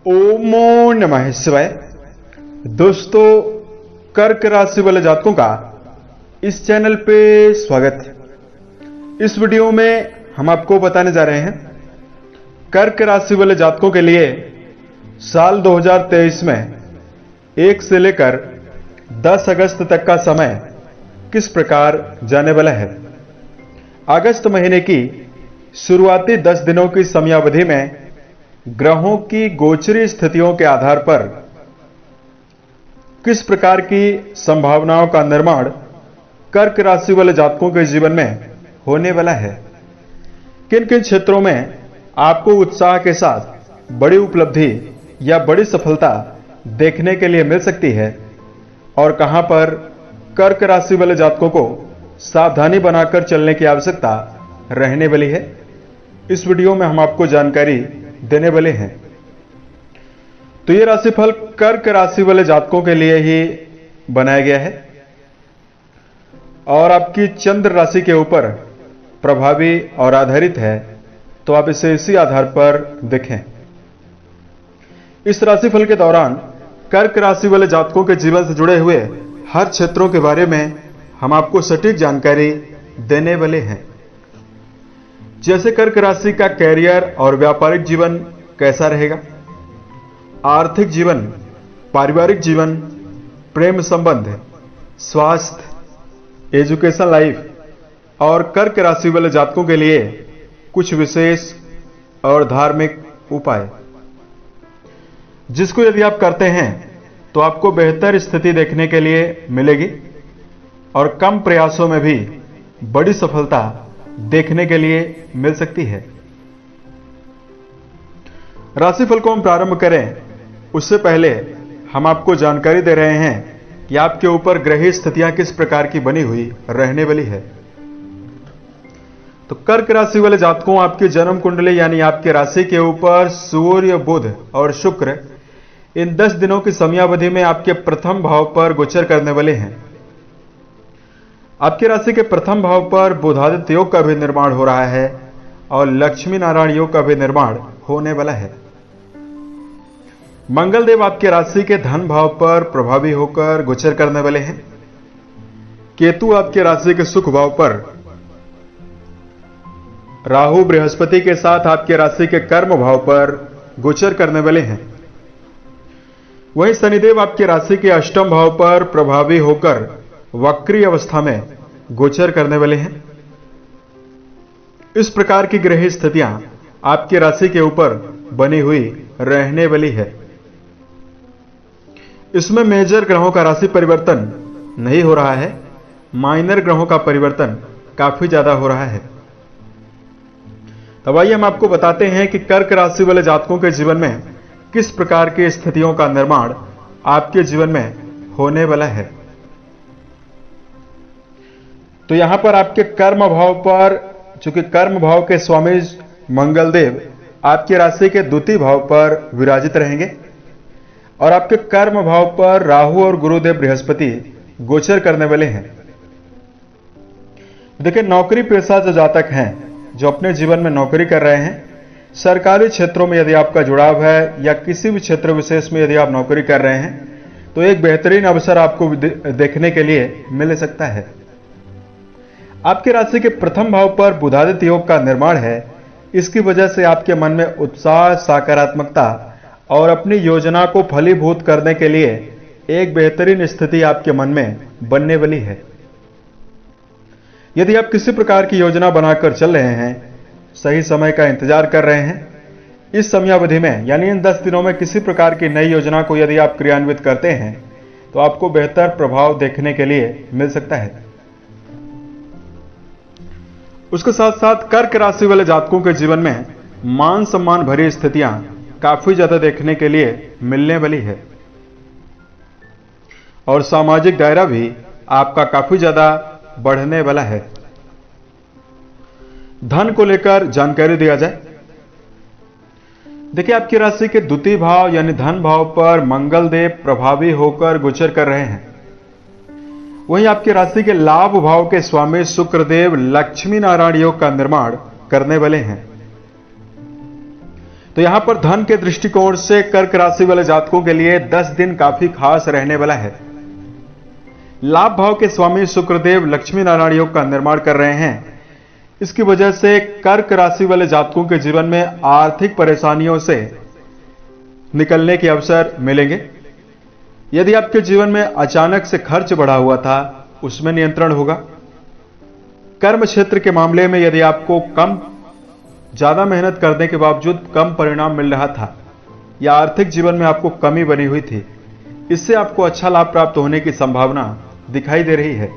ओमो नमः शिवाय। दोस्तों, कर्क राशि वाले जातकों का इस चैनल पे स्वागत है। इस वीडियो में हम आपको बताने जा रहे हैं कर्क राशि वाले जातकों के लिए साल 2023 में 1 से लेकर 10 अगस्त तक का समय किस प्रकार जाने वाला है। अगस्त महीने की शुरुआती 10 दिनों की समयावधि में ग्रहों की गोचरी स्थितियों के आधार पर किस प्रकार की संभावनाओं का निर्माण कर्क राशि वाले जातकों के जीवन में होने वाला है। किन किन क्षेत्रों में आपको उत्साह के साथ बड़ी उपलब्धि या बड़ी सफलता देखने के लिए मिल सकती है और कहां पर कर्क राशि वाले जातकों को सावधानी बनाकर चलने की आवश्यकता रहने वाली है, इस वीडियो में हम आपको जानकारी देने वाले हैं। तो यह राशिफल कर्क राशि वाले जातकों के लिए ही बनाया गया है और आपकी चंद्र राशि के ऊपर प्रभावी और आधारित है, तो आप इसे इसी आधार पर देखें। इस राशिफल के दौरान कर्क राशि वाले जातकों के जीवन से जुड़े हुए हर क्षेत्रों के बारे में हम आपको सटीक जानकारी देने वाले हैं। जैसे कर्क राशि का कैरियर और व्यापारिक जीवन कैसा रहेगा, आर्थिक जीवन, पारिवारिक जीवन, प्रेम संबंध, स्वास्थ्य, एजुकेशन लाइफ और कर्क राशि वाले जातकों के लिए कुछ विशेष और धार्मिक उपाय, जिसको यदि आप करते हैं तो आपको बेहतर स्थिति देखने के लिए मिलेगी और कम प्रयासों में भी बड़ी सफलता देखने के लिए मिल सकती है। राशिफल को हम प्रारंभ करें उससे पहले हम आपको जानकारी दे रहे हैं कि आपके ऊपर ग्रह स्थितियां किस प्रकार की बनी हुई रहने वाली है। तो कर्क राशि वाले जातकों, आपकी जन्म कुंडली यानी आपके राशि के ऊपर सूर्य, बुध और शुक्र इन 10 दिनों की समयावधि में आपके प्रथम भाव पर गोचर करने वाले हैं। आपकी राशि के प्रथम भाव पर बुधादित्य योग का भी निर्माण हो रहा है और लक्ष्मी नारायण योग का भी निर्माण होने वाला है। मंगल देव आपके राशि के धन भाव पर प्रभावी होकर गोचर करने वाले हैं। केतु आपके राशि के सुख भाव पर, राहु बृहस्पति के साथ आपके राशि के कर्म भाव पर गोचर करने वाले हैं। वहीं शनिदेव आपके राशि के अष्टम भाव पर प्रभावी होकर वक्री अवस्था में गोचर करने वाले हैं। इस प्रकार की ग्रह स्थितियां आपकी राशि के ऊपर बनी हुई रहने वाली है। इसमें मेजर ग्रहों का राशि परिवर्तन नहीं हो रहा है, माइनर ग्रहों का परिवर्तन काफी ज्यादा हो रहा है। तब आइए हम आपको बताते हैं कि कर्क राशि वाले जातकों के जीवन में किस प्रकार की स्थितियों का निर्माण आपके जीवन में होने वाला है। तो यहां पर आपके कर्म भाव पर, चूंकि कर्म भाव के स्वामी मंगल देव आपकी राशि के द्वितीय भाव पर विराजित रहेंगे और आपके कर्म भाव पर राहु और गुरुदेव बृहस्पति गोचर करने वाले हैं। देखिए, नौकरी पेशा जो जातक हैं, जो अपने जीवन में नौकरी कर रहे हैं, सरकारी क्षेत्रों में यदि आपका जुड़ाव है या किसी भी क्षेत्र विशेष में यदि आप नौकरी कर रहे हैं, तो एक बेहतरीन अवसर आपको देखने के लिए मिल सकता है। आपके राशि के प्रथम भाव पर बुधादित्य योग का निर्माण है। इसकी वजह से आपके मन में उत्साह, सकारात्मकता और अपनी योजना को फलीभूत करने के लिए एक बेहतरीन स्थिति आपके मन में बनने वाली है। यदि आप किसी प्रकार की योजना बनाकर चल रहे हैं, सही समय का इंतजार कर रहे हैं, इस समयावधि में यानी इन 10 दिनों में किसी प्रकार की नई योजना को यदि आप क्रियान्वित करते हैं, तो आपको बेहतर प्रभाव देखने के लिए मिल सकता है। उसके साथ साथ कर्क राशि वाले जातकों के जीवन में मान सम्मान भरी स्थितियां काफी ज्यादा देखने के लिए मिलने वाली है और सामाजिक दायरा भी आपका काफी ज्यादा बढ़ने वाला है। धन को लेकर जानकारी दिया जाए। देखिए, आपकी राशि के द्वितीय भाव यानी धन भाव पर मंगल देव प्रभावी होकर गोचर कर रहे हैं। वहीं आपकी राशि के लाभ भाव के स्वामी शुक्रदेव लक्ष्मी नारायण योग का निर्माण करने वाले हैं। तो यहां पर धन के दृष्टिकोण से कर्क राशि वाले जातकों के लिए 10 दिन काफी खास रहने वाला है। लाभ भाव के स्वामी शुक्रदेव लक्ष्मी नारायण योग का निर्माण कर रहे हैं। इसकी वजह से कर्क राशि वाले जातकों के जीवन में आर्थिक परेशानियों से निकलने के अवसर मिलेंगे। यदि आपके जीवन में अचानक से खर्च बढ़ा हुआ था, उसमें नियंत्रण होगा। कर्म क्षेत्र के मामले में यदि आपको ज्यादा मेहनत करने के बावजूद कम परिणाम मिल रहा था या आर्थिक जीवन में आपको कमी बनी हुई थी, इससे आपको अच्छा लाभ प्राप्त होने की संभावना दिखाई दे रही है।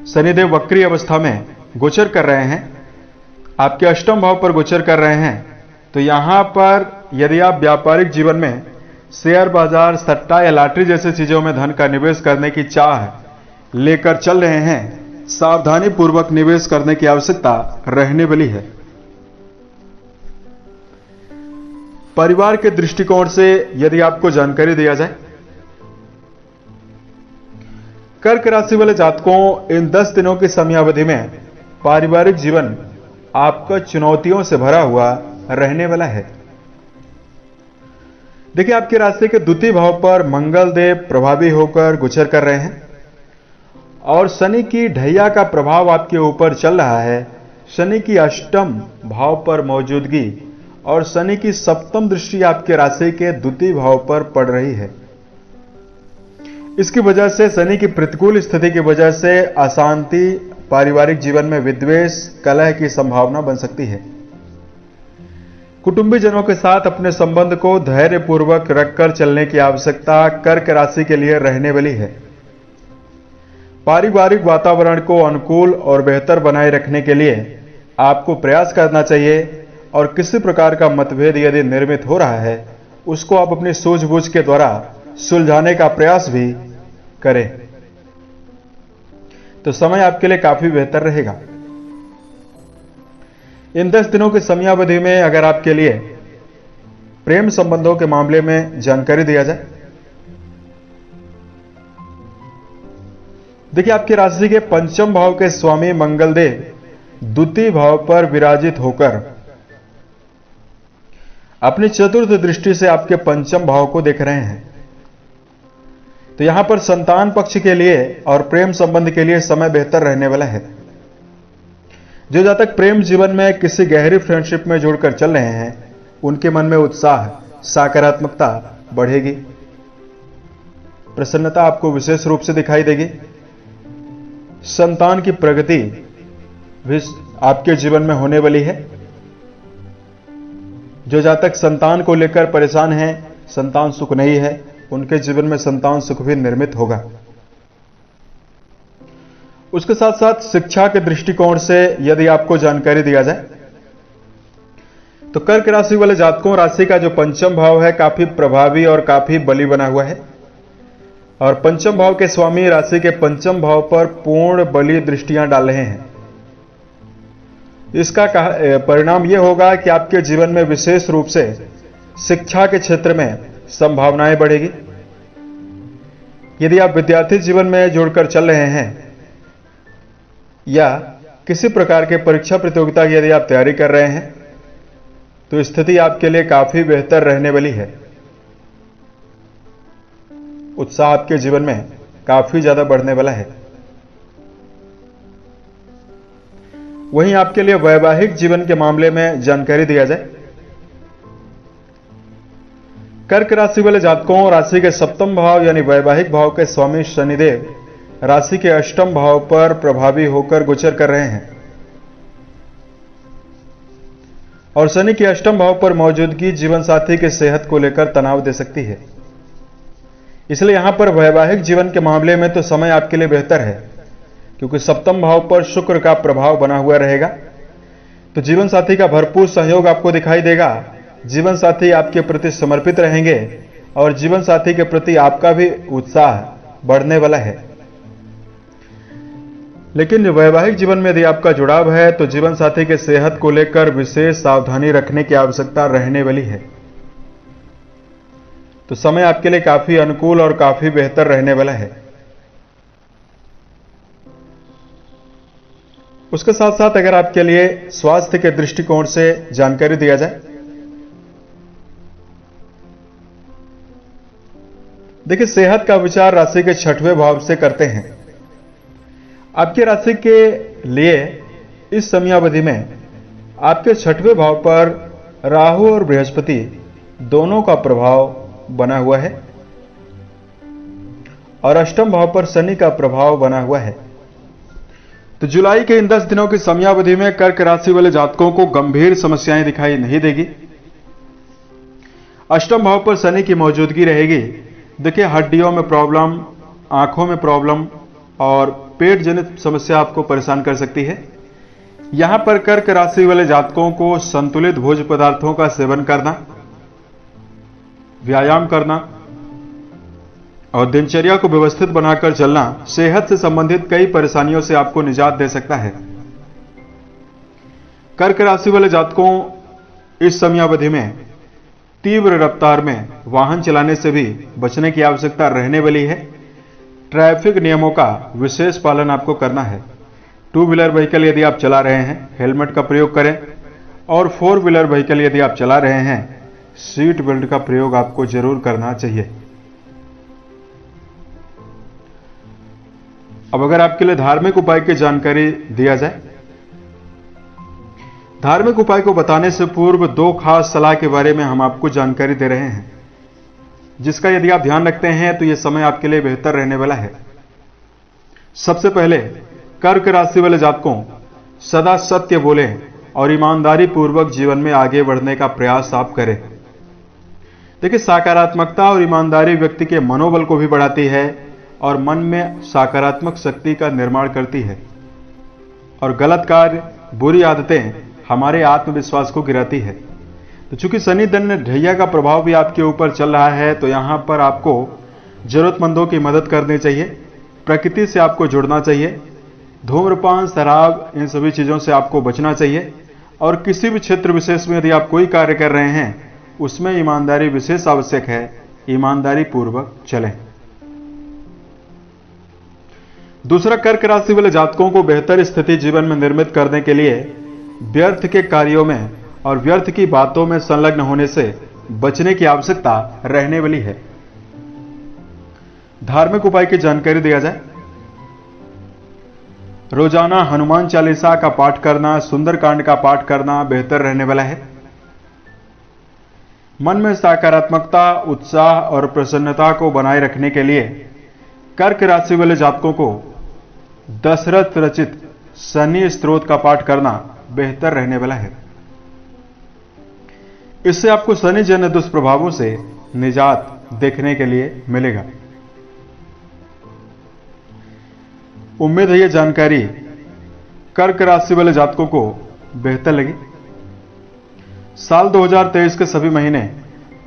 शनिदेव वक्री अवस्था में गोचर कर रहे हैं, आपके अष्टम भाव पर गोचर कर रहे हैं। तो यहां पर यदि आप व्यापारिक जीवन में शेयर बाजार, सट्टा या लॉटरी जैसी चीजों में धन का निवेश करने की चाह लेकर चल रहे हैं, सावधानी पूर्वक निवेश करने की आवश्यकता रहने वाली है। परिवार के दृष्टिकोण से यदि आपको जानकारी दिया जाए, कर्क राशि वाले जातकों इन 10 दिनों की समयावधि में पारिवारिक जीवन आपका चुनौतियों से भरा हुआ रहने वाला है। देखिए, आपकी राशि के द्वितीय भाव पर मंगल देव प्रभावी होकर गोचर कर रहे हैं और शनि की ढैया का प्रभाव आपके ऊपर चल रहा है। शनि की अष्टम भाव पर मौजूदगी और शनि की सप्तम दृष्टि आपके राशि के द्वितीय भाव पर पड़ रही है। इसकी वजह से शनि की प्रतिकूल स्थिति की वजह से अशांति, पारिवारिक जीवन में विद्वेष, कलह की संभावना बन सकती है। कुटुंबीजनों के साथ अपने संबंध को धैर्यपूर्वक रखकर चलने की आवश्यकता कर्क राशि के लिए रहने वाली है। पारिवारिक वातावरण को अनुकूल और बेहतर बनाए रखने के लिए आपको प्रयास करना चाहिए और किसी प्रकार का मतभेद यदि निर्मित हो रहा है, उसको आप अपनी सूझबूझ के द्वारा सुलझाने का प्रयास भी करें, तो समय आपके लिए काफी बेहतर रहेगा। इन 10 दिनों की समयावधि में अगर आपके लिए प्रेम संबंधों के मामले में जानकारी दिया जाए, देखिए, आपकी राशि के पंचम भाव के स्वामी मंगल देव द्वितीय भाव पर विराजित होकर अपनी चतुर्थ दृष्टि से आपके पंचम भाव को देख रहे हैं। तो यहां पर संतान पक्ष के लिए और प्रेम संबंध के लिए समय बेहतर रहने वाला है। जो जातक प्रेम जीवन में किसी गहरी फ्रेंडशिप में जुड़कर चल रहे हैं, उनके मन में उत्साह, सकारात्मकता बढ़ेगी। प्रसन्नता आपको विशेष रूप से दिखाई देगी। संतान की प्रगति भी आपके जीवन में होने वाली है। जो जातक संतान को लेकर परेशान हैं, संतान सुख नहीं है, उनके जीवन में संतान सुख भी निर्मित होगा। उसके साथ साथ शिक्षा के दृष्टिकोण से यदि आपको जानकारी दिया जाए, तो कर्क राशि वाले जातकों, राशि का जो पंचम भाव है काफी प्रभावी और काफी बली बना हुआ है और पंचम भाव के स्वामी राशि के पंचम भाव पर पूर्ण बली दृष्टियां डाल रहे हैं। इसका परिणाम यह होगा कि आपके जीवन में विशेष रूप से शिक्षा के क्षेत्र में संभावनाएं बढ़ेगी। यदि आप विद्यार्थी जीवन में जुड़कर चल रहे हैं या किसी प्रकार के परीक्षा प्रतियोगिता की यदि आप तैयारी कर रहे हैं, तो स्थिति आपके लिए काफी बेहतर रहने वाली है। उत्साह आपके जीवन में काफी ज्यादा बढ़ने वाला है। वहीं आपके लिए वैवाहिक जीवन के मामले में जानकारी दिया जाए, कर्क राशि वाले जातकों, राशि के सप्तम भाव यानी वैवाहिक भाव के स्वामी शनिदेव राशि के अष्टम भाव पर प्रभावी होकर गोचर कर रहे हैं और शनि के अष्टम भाव पर मौजूदगी जीवन साथी के सेहत को लेकर तनाव दे सकती है। इसलिए यहां पर वैवाहिक जीवन के मामले में तो समय आपके लिए बेहतर है, क्योंकि सप्तम भाव पर शुक्र का प्रभाव बना हुआ रहेगा। तो जीवन साथी का भरपूर सहयोग आपको दिखाई देगा। जीवन साथी आपके प्रति समर्पित रहेंगे और जीवन साथी के प्रति आपका भी उत्साह बढ़ने वाला है। लेकिन वैवाहिक जीवन में यदि आपका जुड़ाव है, तो जीवन साथी के सेहत को लेकर विशेष सावधानी रखने की आवश्यकता रहने वाली है। तो समय आपके लिए काफी अनुकूल और काफी बेहतर रहने वाला है। उसके साथ साथ अगर आपके लिए स्वास्थ्य के दृष्टिकोण से जानकारी दिया जाए, देखिए सेहत का विचार राशि के 6वें भाव से करते हैं। आपकी राशि के लिए इस समयावधि में आपके 6वें भाव पर राहु और बृहस्पति दोनों का प्रभाव बना हुआ है और अष्टम भाव पर शनि का प्रभाव बना हुआ है। तो जुलाई के इन 10 दिनों की समयावधि में कर्क राशि वाले जातकों को गंभीर समस्याएं दिखाई नहीं देगी। अष्टम भाव पर शनि की मौजूदगी रहेगी। देखिए हड्डियों में प्रॉब्लम, आंखों में प्रॉब्लम और पेट जनित समस्या आपको परेशान कर सकती है। यहां पर कर्क राशि वाले जातकों को संतुलित भोज्य पदार्थों का सेवन करना, व्यायाम करना और दिनचर्या को व्यवस्थित बनाकर चलना सेहत से संबंधित कई परेशानियों से आपको निजात दे सकता है। कर्क राशि वाले जातकों इस समयावधि में तीव्र रफ्तार में वाहन चलाने से भी बचने की आवश्यकता रहने वाली है। ट्रैफिक नियमों का विशेष पालन आपको करना है। 2 व्हीलर व्हीकल यदि आप चला रहे हैं हेलमेट का प्रयोग करें और 4 व्हीलर व्हीकल यदि आप चला रहे हैं सीट बेल्ट का प्रयोग आपको जरूर करना चाहिए। अब अगर आपके लिए धार्मिक उपाय की जानकारी दिया जाए, धार्मिक उपाय को बताने से पूर्व 2 खास सलाह के बारे में हम आपको जानकारी दे रहे हैं, जिसका यदि आप ध्यान रखते हैं तो यह समय आपके लिए बेहतर रहने वाला है। सबसे पहले कर्क राशि वाले जातकों सदा सत्य बोलें और ईमानदारी पूर्वक जीवन में आगे बढ़ने का प्रयास आप करें। देखिए सकारात्मकता और ईमानदारी व्यक्ति के मनोबल को भी बढ़ाती है और मन में सकारात्मक शक्ति का निर्माण करती है और गलत कार्य, बुरी आदतें हमारे आत्मविश्वास को गिराती है। तो चूंकि शनि दंड ढैया का प्रभाव भी आपके ऊपर चल रहा है तो यहां पर आपको जरूरतमंदों की मदद करनी चाहिए, प्रकृति से आपको जुड़ना चाहिए, धूम्रपान, शराब, इन सभी चीजों से आपको बचना चाहिए और किसी भी क्षेत्र विशेष में यदि आप कोई कार्य कर रहे हैं उसमें ईमानदारी विशेष आवश्यक है। ईमानदारी पूर्वक चलें। दूसरा, कर्क राशि वाले जातकों को बेहतर स्थिति जीवन में निर्मित करने के लिए व्यर्थ के कार्यों में और व्यर्थ की बातों में संलग्न होने से बचने की आवश्यकता रहने वाली है। धार्मिक उपाय की जानकारी दिया जाए, रोजाना हनुमान चालीसा का पाठ करना, सुंदरकांड का पाठ करना बेहतर रहने वाला है। मन में सकारात्मकता, उत्साह और प्रसन्नता को बनाए रखने के लिए कर्क राशि वाले जातकों को दशरथ रचित शनि स्तोत्र का पाठ करना बेहतर रहने वाला है। इससे आपको शनि जन्य दुष्प्रभावों से निजात देखने के लिए मिलेगा। उम्मीद है यह जानकारी कर्क राशि वाले जातकों को बेहतर लगी। साल 2023 के सभी महीने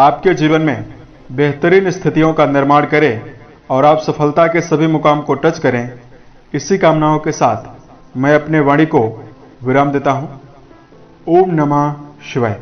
आपके जीवन में बेहतरीन स्थितियों का निर्माण करें और आप सफलता के सभी मुकाम को टच करें। इसी कामनाओं के साथ मैं अपने वाणी को विराम देता हूं। ओम नमः शिवाय।